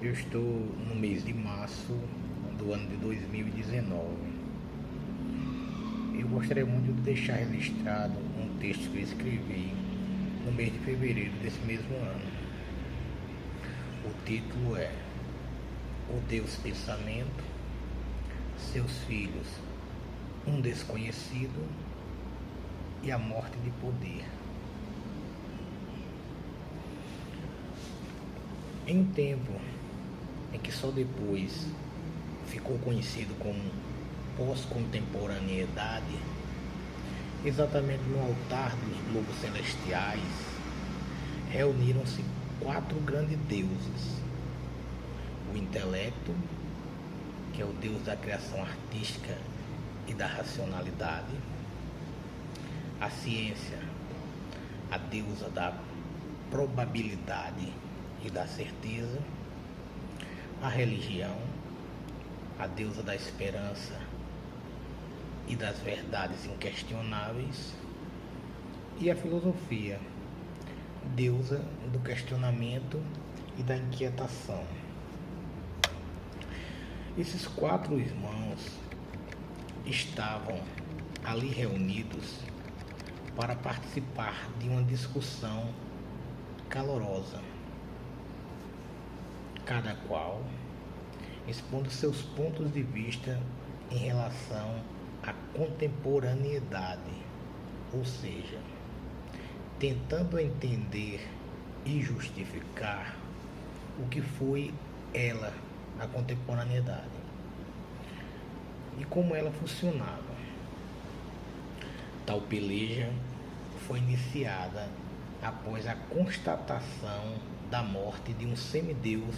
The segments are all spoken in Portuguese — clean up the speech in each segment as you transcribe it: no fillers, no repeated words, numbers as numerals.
Eu estou no mês de março do ano de 2019. Eu gostaria muito de deixar registrado um texto que eu escrevi no mês de fevereiro desse mesmo ano. O título é O Deus Pensamento, Seus Filhos, um Desconhecido e a Morte de Poder. Em um tempo em que só depois ficou conhecido como pós-contemporaneidade, exatamente no altar dos globos celestiais, reuniram-se 4 grandes deuses: o intelecto, que é o deus da criação artística e da racionalidade; a ciência, a deusa da probabilidade e da certeza; a religião, a deusa da esperança e das verdades inquestionáveis; e a filosofia, deusa do questionamento e da inquietação. Esses 4 irmãos estavam ali reunidos para participar de uma discussão calorosa, cada qual expondo seus pontos de vista em relação à contemporaneidade, ou seja, tentando entender e justificar o que foi ela, a contemporaneidade, e como ela funcionava. Tal peleja foi iniciada após a constatação da morte de um semideus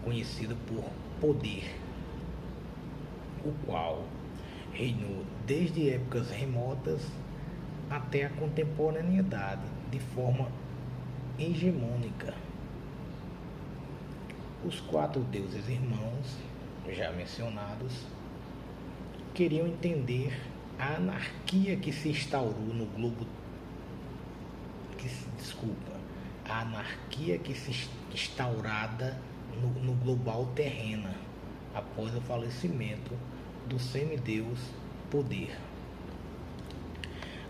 conhecido por Poder, o qual reinou desde épocas remotas até a contemporaneidade de forma hegemônica. Os 4 deuses irmãos, já mencionados, queriam entender a anarquia que se instaurou no globo, a anarquia que se instaurada no global terrena após o falecimento do semideus Poder.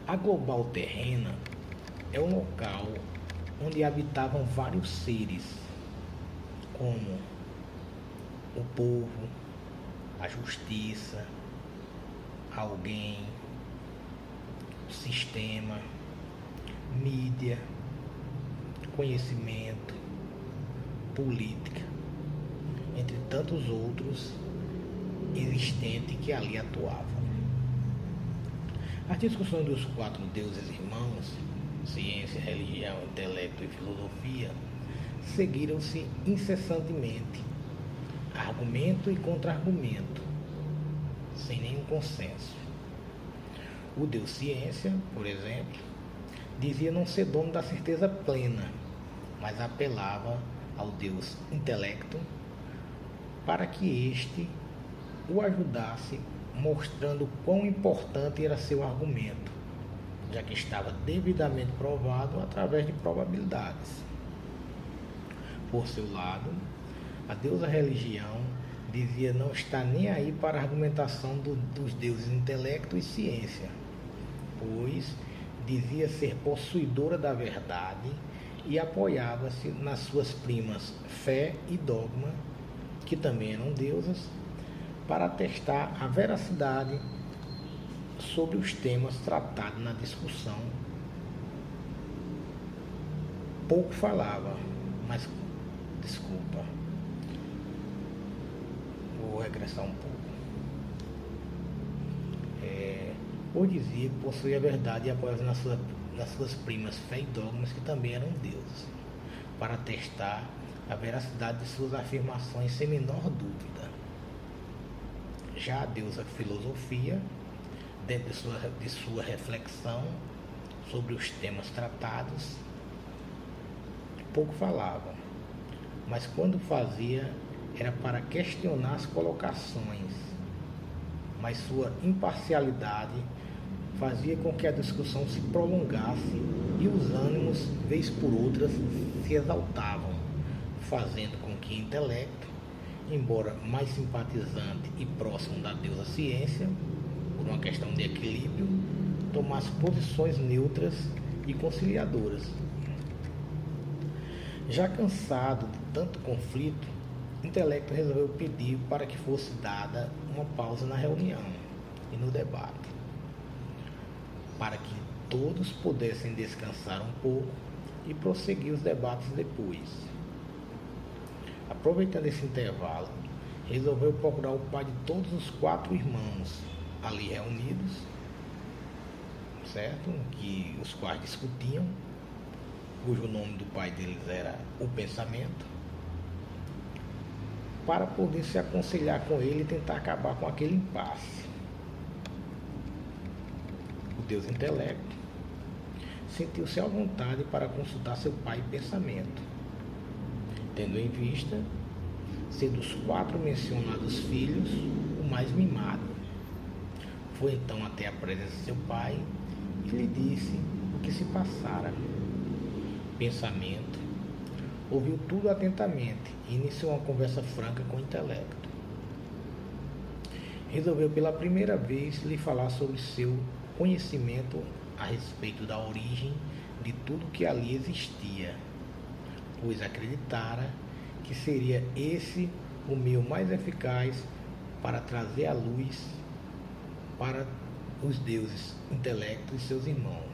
A global terrena é um local onde habitavam vários seres, como o povo, a justiça, alguém, o sistema, mídia, conhecimento, política, entre tantos outros existentes que ali atuavam. As discussões dos 4 deuses irmãos, ciência, religião, intelecto e filosofia, seguiram-se incessantemente, argumento e contra-argumento, sem nenhum consenso. O deus ciência, por exemplo, dizia não ser dono da certeza plena, mas apelava ao deus intelecto para que este o ajudasse, mostrando quão importante era seu argumento, já que estava devidamente provado através de probabilidades. Por seu lado, a deusa religião dizia não estar nem aí para a argumentação dos deuses intelecto e ciência, pois dizia ser possuidora da verdade e apoiava-se nas suas primas fé e dogma, que também eram deusas, para atestar a veracidade sobre os temas tratados na discussão. Pouco falava, mas vou regressar um pouco. Ou dizia que possuía a verdade e apoiava nas suas primas fé e dogmas, que também eram deuses, para testar a veracidade de suas afirmações sem menor dúvida. Já a deusa filosofia, dentro de sua reflexão sobre os temas tratados, pouco falava, mas quando fazia era para questionar as colocações, mas sua imparcialidade fazia com que a discussão se prolongasse e os ânimos, vez por outra, se exaltavam, fazendo com que intelecto embora mais simpatizante e próximo da deusa ciência, por uma questão de equilíbrio, tomasse posições neutras e conciliadoras. Já cansado de tanto conflito, Intelecto resolveu pedir para que fosse dada uma pausa na reunião e no debate, para que todos pudessem descansar um pouco e prosseguir os debates depois. Aproveitando esse intervalo, resolveu procurar o pai de todos os 4 irmãos ali reunidos, certo? Que os quais discutiam, cujo nome do pai deles era o Pensamento, para poder se aconselhar com ele e tentar acabar com aquele impasse. O Deus Intelecto sentiu-se à vontade para consultar seu pai Pensamento, tendo em vista ser dos 4 mencionados filhos o mais mimado. Foi então até a presença de seu pai e lhe disse o que se passara. Pensamento ouviu tudo atentamente e iniciou uma conversa franca com o Intelecto. Resolveu pela primeira vez lhe falar sobre seu conhecimento a respeito da origem de tudo que ali existia, pois acreditara que seria esse o meio mais eficaz para trazer à luz para os deuses Intelecto e seus irmãos.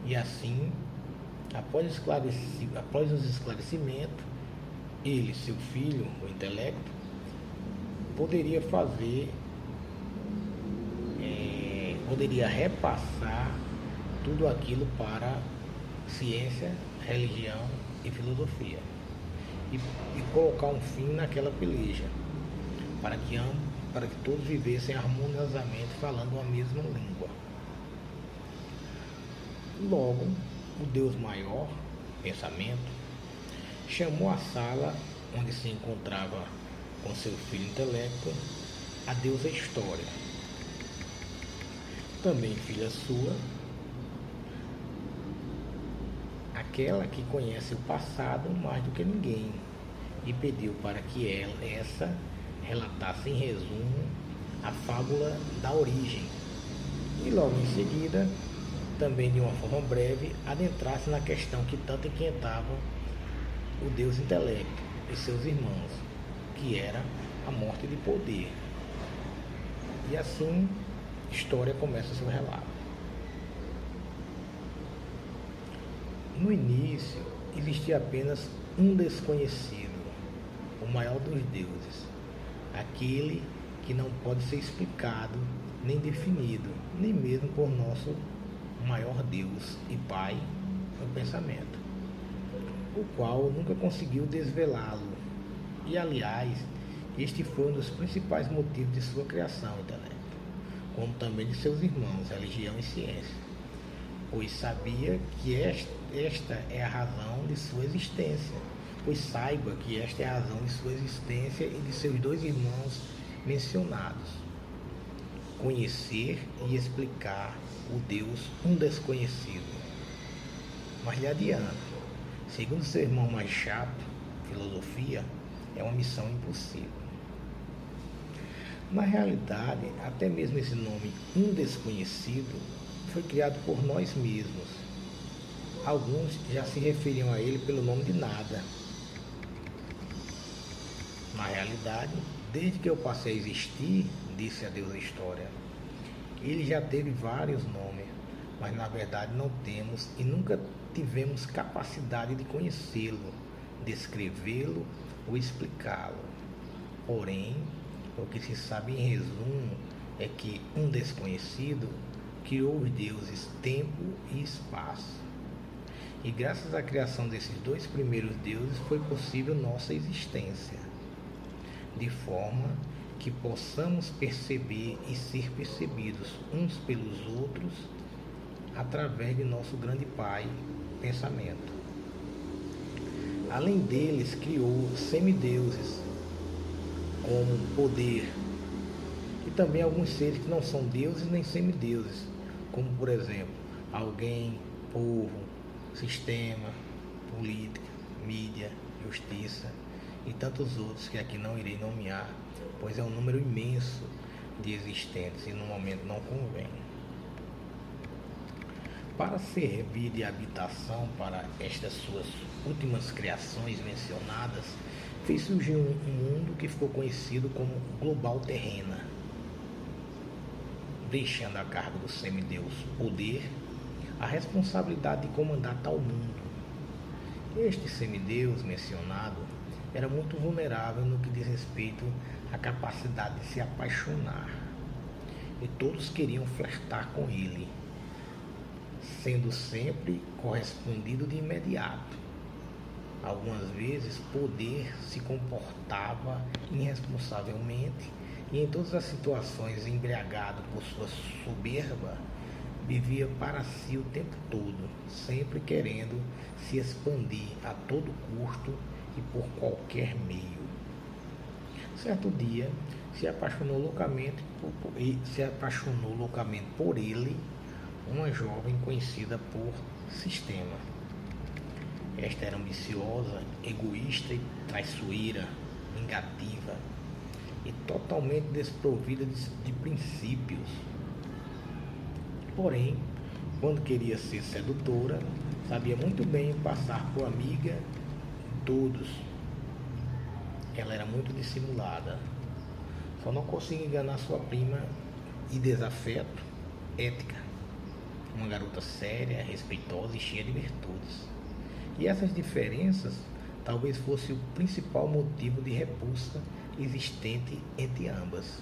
E assim, após os esclarecimentos, ele, seu filho, o Intelecto, poderia repassar tudo aquilo para ciência, religião e filosofia e colocar um fim naquela peleja para que todos vivessem harmoniosamente falando a mesma língua. Logo, o Deus maior, Pensamento, chamou a sala onde se encontrava com seu filho Intelecto a deusa História, também filha sua, aquela que conhece o passado mais do que ninguém, e pediu para que essa relatasse em resumo a fábula da origem e logo em seguida, também de uma forma breve, adentrasse na questão que tanto inquietava o Deus Intelecto e seus irmãos, que era a morte de poder. E assim, História começa seu relato. No início, existia apenas um desconhecido, o maior dos deuses, aquele que não pode ser explicado, nem definido, nem mesmo por nosso maior Deus e Pai, o Pensamento, o qual nunca conseguiu desvelá-lo. E, aliás, este foi um dos principais motivos de sua criação, Intelecto, como também de seus irmãos, religião e ciência, pois sabia que esta é a razão de sua existência, pois saiba que esta é a razão de sua existência e de seus 2 irmãos mencionados. Conhecer e explicar o Deus um desconhecido. Mas lhe adianto, segundo seu irmão mais chato, filosofia, é uma missão impossível. Na realidade, até mesmo esse nome, um desconhecido, foi criado por nós mesmos. Alguns já se referiam a ele pelo nome de nada. Na realidade, desde que eu passei a existir, disse a deusa História, ele já teve vários nomes, mas na verdade não temos e nunca tivemos capacidade de conhecê-lo, descrevê-lo ou explicá-lo. Porém, o que se sabe em resumo é que um desconhecido criou os deuses tempo e espaço. E graças à criação desses 2 primeiros deuses foi possível nossa existência, de forma que possamos perceber e ser percebidos uns pelos outros através de nosso grande Pai, Pensamento. Além deles, criou semideuses, como poder, e também alguns seres que não são deuses nem semideuses, como por exemplo, alguém, povo, sistema, política, mídia, justiça e tantos outros que aqui não irei nomear, pois é um número imenso de existentes e no momento não convém. Para servir de habitação para estas suas últimas criações mencionadas, fez surgir um mundo que ficou conhecido como Global Terrena, deixando a cargo do semideus Poder a responsabilidade de comandar tal mundo. Este semideus mencionado era muito vulnerável no que diz respeito à capacidade de se apaixonar, e todos queriam flertar com ele, sendo sempre correspondido de imediato. Algumas vezes, Poder se comportava irresponsavelmente e, em todas as situações, embriagado por sua soberba, vivia para si o tempo todo, sempre querendo se expandir a todo custo e por qualquer meio. Certo dia, se apaixonou loucamente por ele, uma jovem conhecida por Sistema. Esta era ambiciosa, egoísta e traiçoeira, vingativa e totalmente desprovida de princípios. Porém, quando queria ser sedutora, sabia muito bem passar por amiga de todos. Ela era muito dissimulada. Só não conseguia enganar sua prima e desafeto, ética. Uma garota séria, respeitosa e cheia de virtudes. E essas diferenças talvez fosse o principal motivo de repulsa existente entre ambas.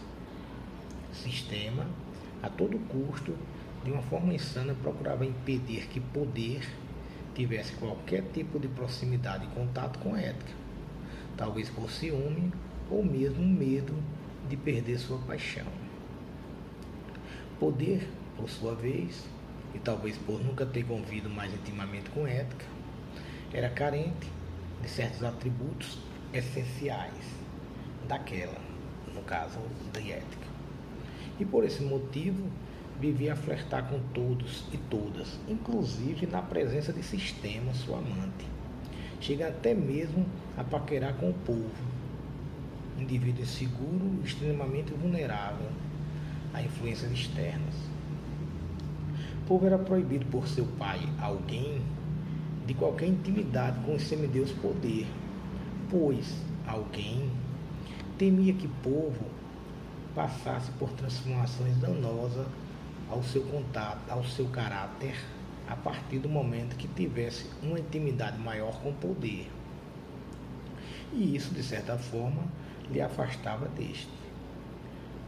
Sistema, a todo custo, de uma forma insana, procurava impedir que Poder tivesse qualquer tipo de proximidade e contato com Ética, talvez por ciúme ou mesmo medo de perder sua paixão. Poder, por sua vez, e talvez por nunca ter convivido mais intimamente com Ética, era carente de certos atributos essenciais daquela, no caso de Ética. E por esse motivo vivia a flertar com todos e todas, inclusive na presença de Sistema, sua amante. Chega até mesmo a paquerar com o povo, indivíduo inseguro e extremamente vulnerável a influências externas. O povo era proibido por seu pai, alguém, de qualquer intimidade com o semideus Poder, pois alguém temia que o povo passasse por transformações danosas ao seu contato, ao seu caráter, a partir do momento que tivesse uma intimidade maior com o Poder. E isso, de certa forma, lhe afastava deste.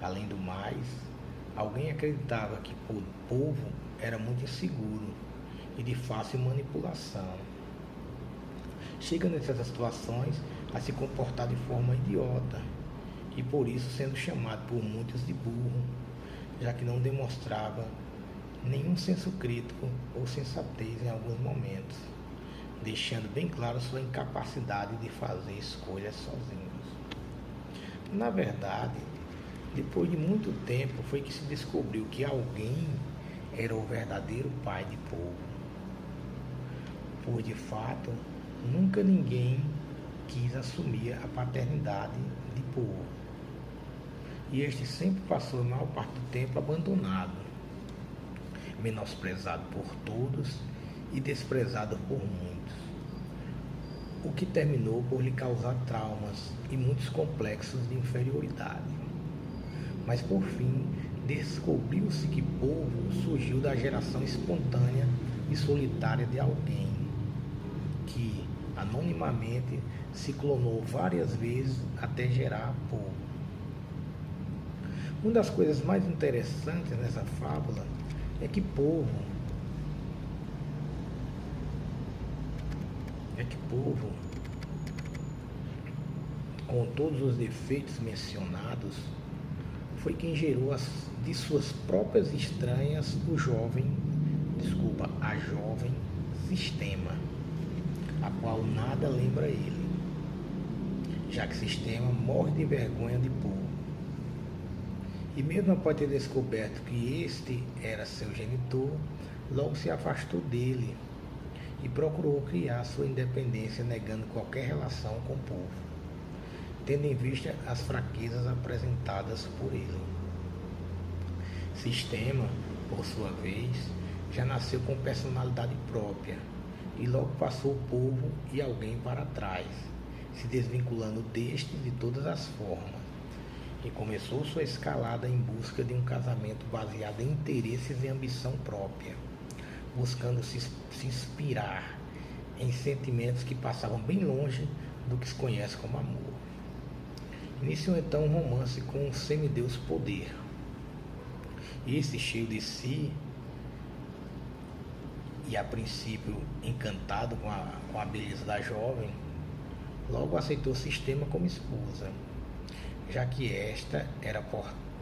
Além do mais, alguém acreditava que o povo era muito inseguro e de fácil manipulação. Chega nessas situações a se comportar de forma idiota e por isso sendo chamado por muitos de burro, já que não demonstrava nenhum senso crítico ou sensatez em alguns momentos, deixando bem claro sua incapacidade de fazer escolhas sozinhos. Na verdade, depois de muito tempo foi que se descobriu que alguém era o verdadeiro pai de povo. Pois de fato, nunca ninguém quis assumir a paternidade de povo. E este sempre passou a maior parte do tempo abandonado, menosprezado por todos e desprezado por muitos, o que terminou por lhe causar traumas e muitos complexos de inferioridade. Mas por fim, descobriu-se que povo surgiu da geração espontânea e solitária de alguém que, anonimamente, se clonou várias vezes até gerar povo. Uma das coisas mais interessantes nessa fábula é que povo, com todos os defeitos mencionados, foi quem gerou de suas próprias entranhas a jovem Sistema, a qual nada lembra ele, já que Sistema morre de vergonha de povo. E mesmo após ter descoberto que este era seu genitor, logo se afastou dele e procurou criar sua independência, negando qualquer relação com o povo. tendo em vista as fraquezas apresentadas por ele. Sistema, por sua vez, já nasceu com personalidade própria e logo passou o povo e alguém para trás, se desvinculando deste de todas as formas, e começou sua escalada em busca de um casamento baseado em interesses e ambição própria, buscando se inspirar em sentimentos que passavam bem longe do que se conhece como amor. Iniciou então um romance com o semideus Poder. Esse, cheio de si e a princípio encantado com a beleza da jovem, logo aceitou o Sistema como esposa, já que esta era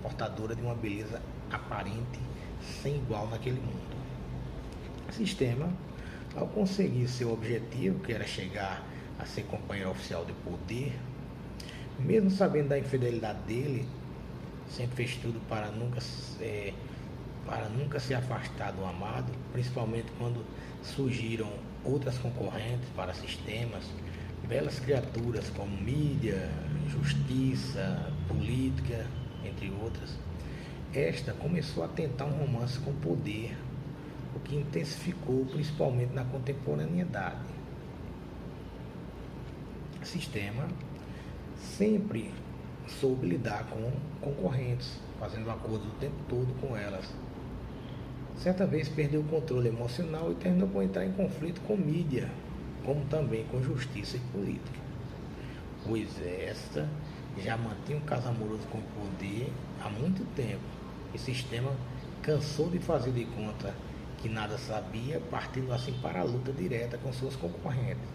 portadora de uma beleza aparente sem igual naquele mundo. Sistema, ao conseguir seu objetivo, que era chegar a ser companheiro oficial de Poder, mesmo sabendo da infidelidade dele, sempre fez tudo para nunca se afastar do amado, principalmente quando surgiram outras concorrentes para sistemas, belas criaturas como mídia, justiça, política, entre outras. Esta começou a tentar um romance com Poder, o que intensificou principalmente na contemporaneidade. Sistema sempre soube lidar com concorrentes, fazendo acordos o tempo todo com elas. Certa vez perdeu o controle emocional e terminou por entrar em conflito com mídia, como também com justiça e política, pois esta já mantinha um caso amoroso com o Poder há muito tempo, e Sistema cansou de fazer de conta que nada sabia, partindo assim para a luta direta com suas concorrentes,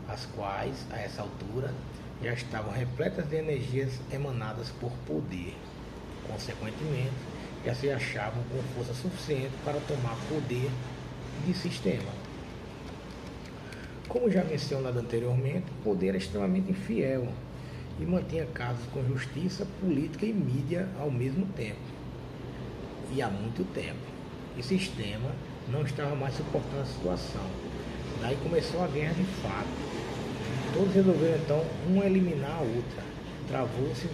as quais, a essa altura, já estavam repletas de energias emanadas por Poder. Consequentemente, já se achavam com força suficiente para tomar poder de Sistema. Como já mencionado anteriormente, Poder era extremamente infiel e mantinha casos com justiça, política e mídia ao mesmo tempo, e há muito tempo. E Sistema não estava mais suportando a situação. Daí começou a guerra de fato. Todos resolveram então uma eliminar a outra. Travou-se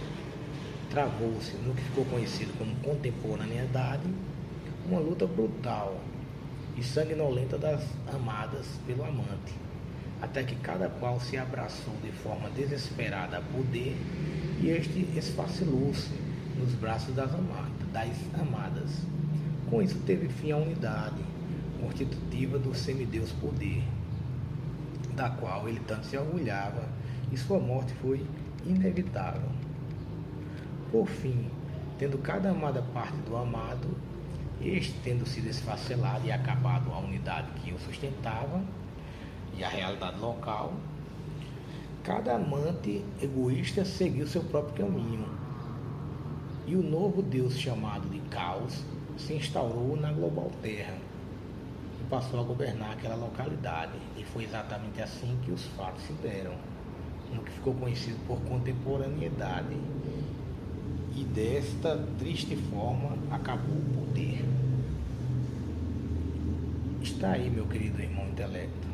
no que ficou conhecido como contemporaneidade, uma luta brutal e sanguinolenta das amadas pelo amante, até que cada qual se abraçou de forma desesperada a Poder e este esfacilou-se nos braços das amadas. Com isso teve fim a unidade constitutiva do semideus Poder, da qual ele tanto se orgulhava, e sua morte foi inevitável. Por fim, tendo cada amada parte do amado, este tendo sido esfacelado e acabado a unidade que o sustentava e a realidade local, cada amante egoísta seguiu seu próprio caminho, e o novo Deus chamado de Caos se instaurou na global Terra e passou a governar aquela localidade, e foi exatamente assim que os fatos se deram, no que ficou conhecido por contemporaneidade, e desta triste forma acabou o Poder. Está aí, meu querido irmão intelecto.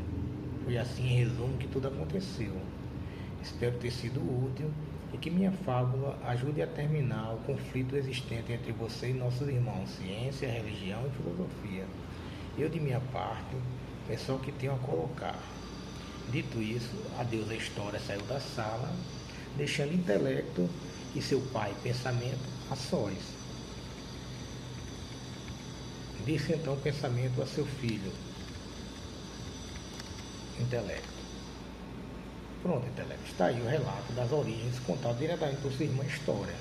Foi assim, em resumo, que tudo aconteceu. Espero ter sido útil e que minha fábula ajude a terminar o conflito existente entre você e nossos irmãos, ciência, religião e filosofia. Eu, de minha parte, é só o que tenho a colocar. Dito isso, a deusa História saiu da sala, deixando intelecto e seu pai, Pensamento, a sós. Disse então Pensamento a seu filho, Intelecto. Pronto, Intelecto, está aí o relato das origens contado diretamente por sua irmã História.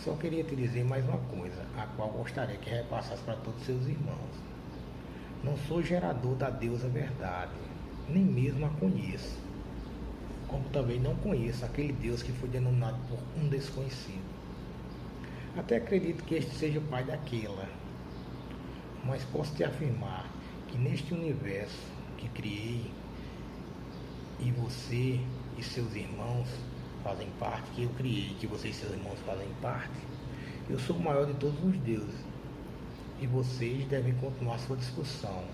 Só queria te dizer mais uma coisa, a qual gostaria que repassasse para todos seus irmãos. Não sou gerador da deusa verdade, nem mesmo a conheço, como também não conheço aquele Deus que foi denominado por um desconhecido. Até acredito que este seja o pai daquela, mas posso te afirmar que neste universo que criei, e você e seus irmãos fazem parte, que eu criei, que você e seus irmãos fazem parte, eu sou o maior de todos os deuses, e vocês devem continuar sua discussão,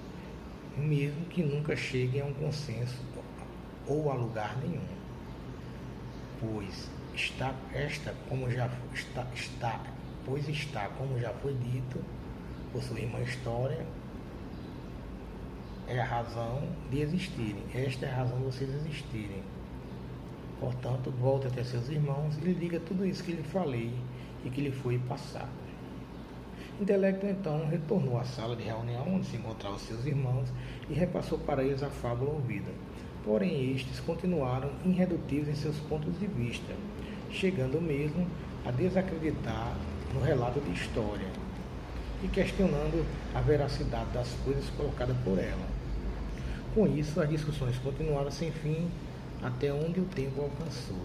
mesmo que nunca cheguem a um consenso ou a lugar nenhum. pois está como já foi dito por sua irmã História, é a razão de existirem. Esta é a razão de vocês existirem. Portanto, volte até seus irmãos e lhe diga tudo isso que lhe falei e que lhe foi passado. Intelecto então retornou à sala de reunião onde se encontravam seus irmãos e repassou para eles a fábula ouvida. Porém, estes continuaram irredutíveis em seus pontos de vista, chegando mesmo a desacreditar no relato de História e questionando a veracidade das coisas colocadas por ela. Com isso, as discussões continuaram sem fim até onde o tempo alcançou.